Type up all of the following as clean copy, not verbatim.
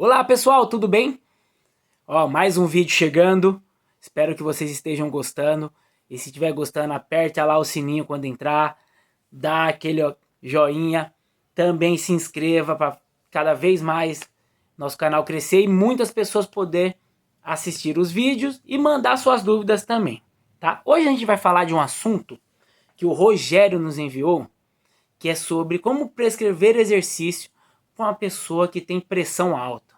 Olá pessoal, tudo bem? Mais um vídeo chegando, espero que vocês estejam gostando. E se estiver gostando, aperte lá o sininho quando entrar, dá aquele joinha, também se inscreva para cada vez mais nosso canal crescer e muitas pessoas poder assistir os vídeos e mandar suas dúvidas também, tá? Hoje a gente vai falar de um assunto que o Rogério nos enviou, que é sobre como prescrever exercício para uma pessoa que tem pressão alta.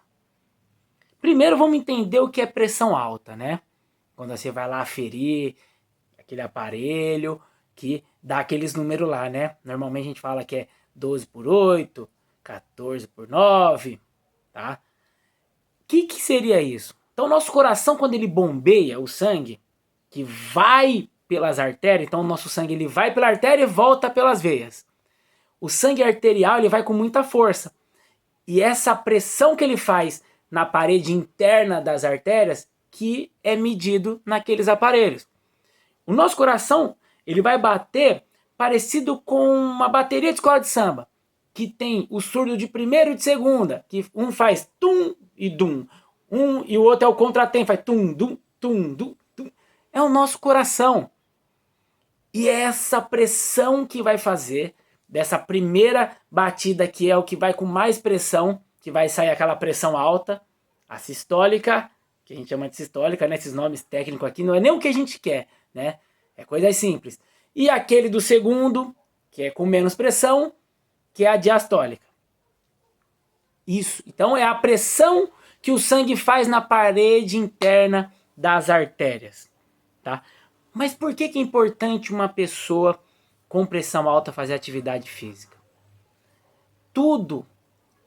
Primeiro vamos entender o que é pressão alta, né? Quando você vai lá aferir aquele aparelho que dá aqueles números lá, né? Normalmente a gente fala que é 12 por 8, 14 por 9, tá? O que seria isso? Então nosso coração, quando ele bombeia o sangue, que vai pelas artérias, então o nosso sangue ele vai pela artéria e volta pelas veias. O sangue arterial ele vai com muita força. E essa pressão que ele faz na parede interna das artérias que é medido naqueles aparelhos. O nosso coração ele vai bater parecido com uma bateria de escola de samba, que tem o surdo de primeira e de segunda, que um faz tum e dum, e o outro é o contratempo, faz tum, dum, tum, dum, tum. É o nosso coração. E é essa pressão que vai fazer dessa primeira batida, que é o que vai com mais pressão, que vai sair aquela pressão alta, a sistólica, que a gente chama de sistólica, né? Esses nomes técnicos aqui não é nem o que a gente quer, né? É coisa simples. E aquele do segundo, que é com menos pressão, que é a diastólica. Isso. Então é a pressão que o sangue faz na parede interna das artérias, tá? Mas por que é importante uma pessoa com pressão alta fazer atividade física? Tudo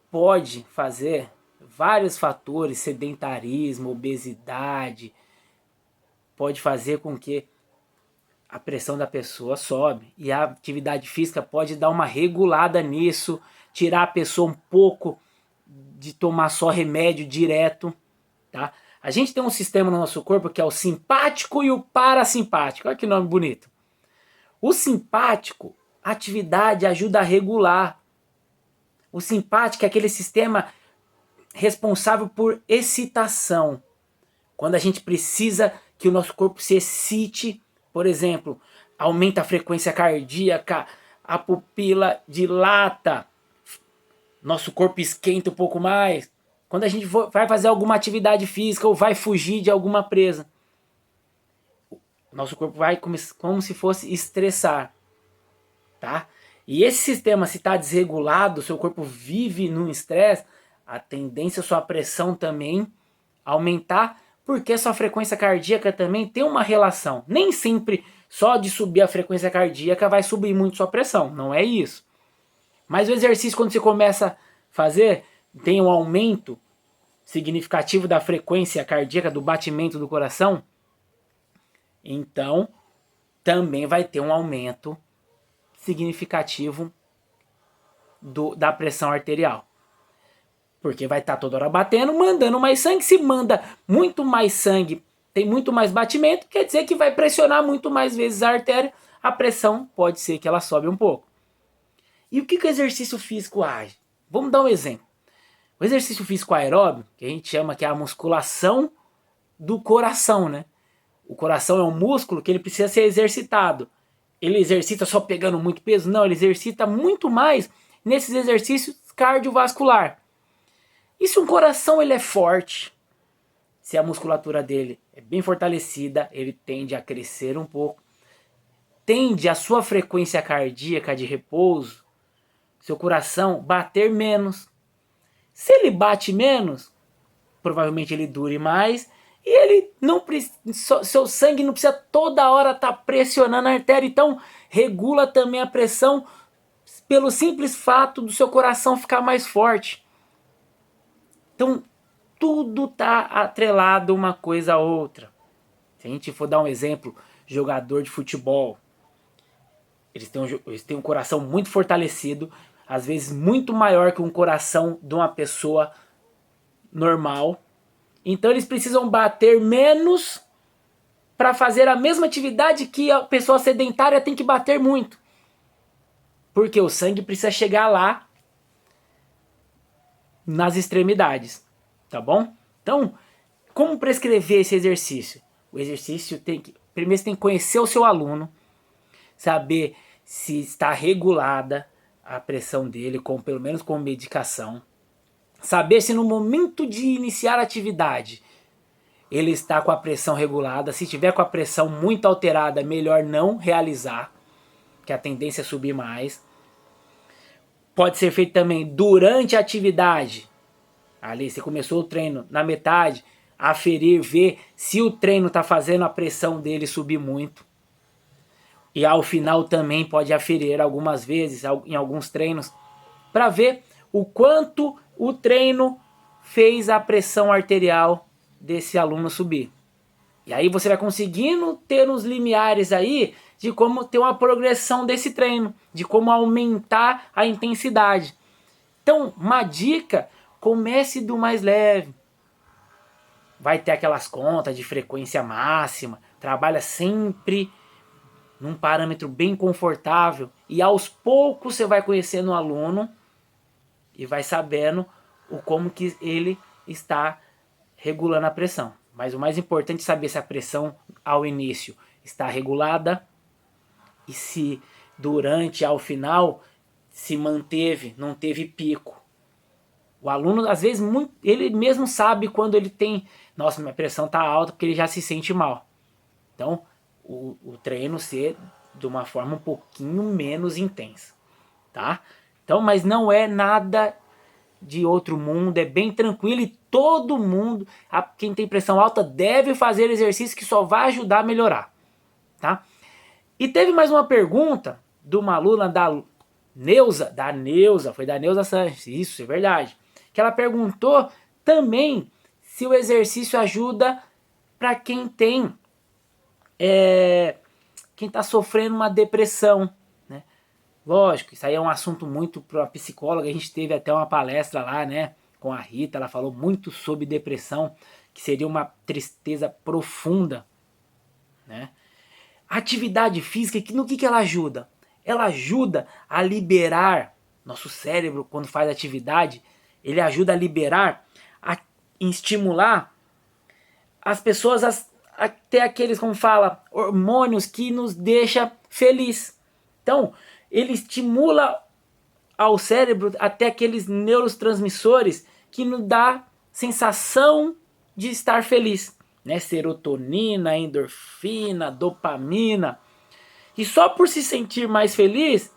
pode fazer, vários fatores, sedentarismo, obesidade, pode fazer com que a pressão da pessoa sobe. E a atividade física pode dar uma regulada nisso, tirar a pessoa um pouco de tomar só remédio direto, tá? A gente tem um sistema no nosso corpo que é o simpático e o parasimpático. Olha que nome bonito. O simpático, a atividade ajuda a regular. O simpático é aquele sistema responsável por excitação. Quando a gente precisa que o nosso corpo se excite, por exemplo, aumenta a frequência cardíaca, a pupila dilata, nosso corpo esquenta um pouco mais. Quando a gente vai fazer alguma atividade física ou vai fugir de alguma presa, nosso corpo vai como se fosse estressar, tá? E esse sistema, se está desregulado, seu corpo vive num estresse, a tendência é a sua pressão também aumentar, porque a sua frequência cardíaca também tem uma relação. Nem sempre só de subir a frequência cardíaca vai subir muito sua pressão, não é isso. Mas o exercício, quando você começa a fazer, tem um aumento significativo da frequência cardíaca, do batimento do coração, então também vai ter um aumento significativo da pressão arterial. Porque vai estar toda hora batendo, mandando mais sangue. Se manda muito mais sangue, tem muito mais batimento, quer dizer que vai pressionar muito mais vezes a artéria, a pressão pode ser que ela sobe um pouco. E o que o exercício físico age? Vamos dar um exemplo. O exercício físico aeróbio, que a gente chama que é a musculação do coração, né? O coração é um músculo que ele precisa ser exercitado. Ele exercita só pegando muito peso? Não, ele exercita muito mais nesses exercícios cardiovascular. E se um coração ele é forte, se a musculatura dele é bem fortalecida, ele tende a crescer um pouco, tende a sua frequência cardíaca de repouso, seu coração bater menos. Se ele bate menos, provavelmente ele dure mais e ele não seu sangue não precisa toda hora estar pressionando a artéria, então regula também a pressão pelo simples fato do seu coração ficar mais forte. Então tudo está atrelado uma coisa a outra. Se a gente for dar um exemplo, jogador de futebol, eles têm um coração muito fortalecido, às vezes muito maior que um coração de uma pessoa normal. Então eles precisam bater menos para fazer a mesma atividade que a pessoa sedentária tem que bater muito. Porque o sangue precisa chegar lá nas extremidades. tá bom? Então, como prescrever esse exercício? O exercício primeiro você tem que conhecer o seu aluno, saber se está regulada a pressão dele, pelo menos com medicação. Saber se no momento de iniciar a atividade ele está com a pressão regulada. Se tiver com a pressão muito alterada, melhor não realizar, que a tendência é subir mais. Pode ser feito também durante a atividade. Ali, você começou o treino na metade, aferir, ver se o treino está fazendo a pressão dele subir muito. E ao final também pode aferir algumas vezes, em alguns treinos, para ver o quanto o treino fez a pressão arterial desse aluno subir. E aí você vai conseguindo ter uns limiares aí de como ter uma progressão desse treino, de como aumentar a intensidade. Então, uma dica, comece do mais leve. Vai ter aquelas contas de frequência máxima, trabalha sempre num parâmetro bem confortável e aos poucos você vai conhecendo o aluno e vai sabendo como que ele está regulando a pressão. Mas o mais importante é saber se a pressão ao início está regulada e se durante ao final se manteve, não teve pico. O aluno, às vezes, ele mesmo sabe quando ele tem, nossa, minha pressão está alta, porque ele já se sente mal. Então, o treino ser de uma forma um pouquinho menos intensa, tá? Então, mas não é nada de outro mundo, é bem tranquilo e todo mundo, quem tem pressão alta deve fazer exercício que só vai ajudar a melhorar, tá? E teve mais uma pergunta de uma aluna da Neuza, foi da Neuza Sanches, isso é verdade, que ela perguntou também se o exercício ajuda para quem tem quem está sofrendo uma depressão, né? Lógico, isso aí é um assunto muito para a psicóloga. A gente teve até uma palestra lá, né, com a Rita. Ela falou muito sobre depressão, que seria uma tristeza profunda, né? Atividade física, no que ela ajuda? Ela ajuda a liberar nosso cérebro quando faz atividade. Ele ajuda a liberar, a estimular as pessoas a ter aqueles, como fala, hormônios que nos deixa feliz. Então, ele estimula ao cérebro até aqueles neurotransmissores que nos dá sensação de estar feliz, né? Serotonina, endorfina, dopamina. E só por se sentir mais feliz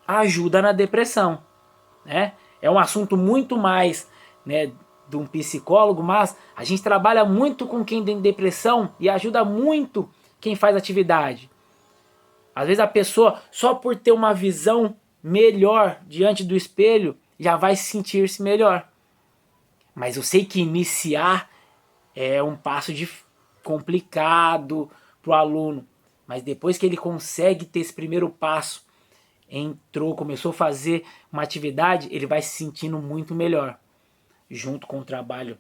ajuda na depressão, né? É um assunto muito mais, né, de um psicólogo, mas a gente trabalha muito com quem tem depressão e ajuda muito quem faz atividade. Às vezes a pessoa, só por ter uma visão melhor diante do espelho, já vai sentir-se melhor. Mas eu sei que iniciar é um passo complicado para o aluno. Mas depois que ele consegue ter esse primeiro passo, começou a fazer uma atividade, ele vai se sentindo muito melhor. Junto com o trabalho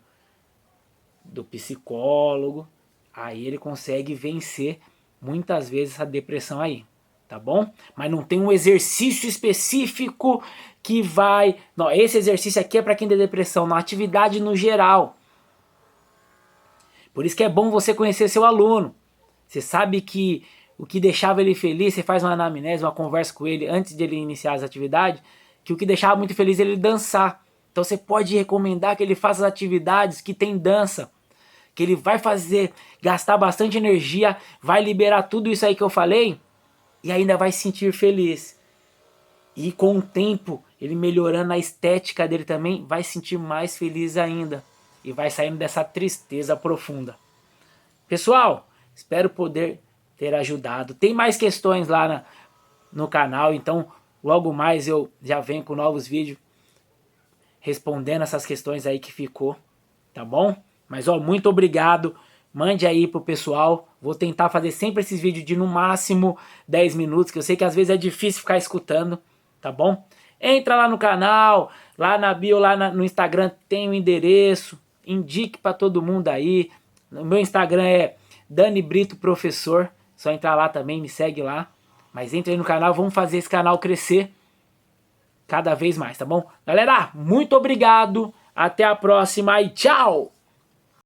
do psicólogo, aí ele consegue vencer muitas vezes essa depressão aí, tá bom? Mas não tem um exercício específico que vai... Não, esse exercício aqui é para quem tem depressão, na atividade no geral. Por isso que é bom você conhecer seu aluno. Você sabe que o que deixava ele feliz, você faz uma anamnese, uma conversa com ele antes de ele iniciar as atividades, que o que deixava muito feliz é ele dançar. Então você pode recomendar que ele faça as atividades que tem dança, que ele vai gastar bastante energia, vai liberar tudo isso aí que eu falei e ainda vai se sentir feliz. E com o tempo, ele melhorando a estética dele também, vai se sentir mais feliz ainda e vai saindo dessa tristeza profunda. Pessoal, espero poder ter ajudado. Tem mais questões lá no canal, então logo mais eu já venho com novos vídeos respondendo essas questões aí que ficou, tá bom? Mas ó, muito obrigado, mande aí pro pessoal, vou tentar fazer sempre esses vídeos de no máximo 10 minutos, que eu sei que às vezes é difícil ficar escutando, tá bom? Entra lá no canal, lá na bio, no Instagram tem o endereço, indique para todo mundo aí, o meu Instagram é Dani Brito Professor, só entrar lá também, me segue lá, mas entre aí no canal, vamos fazer esse canal crescer cada vez mais, tá bom? Galera, muito obrigado. Até a próxima e tchau!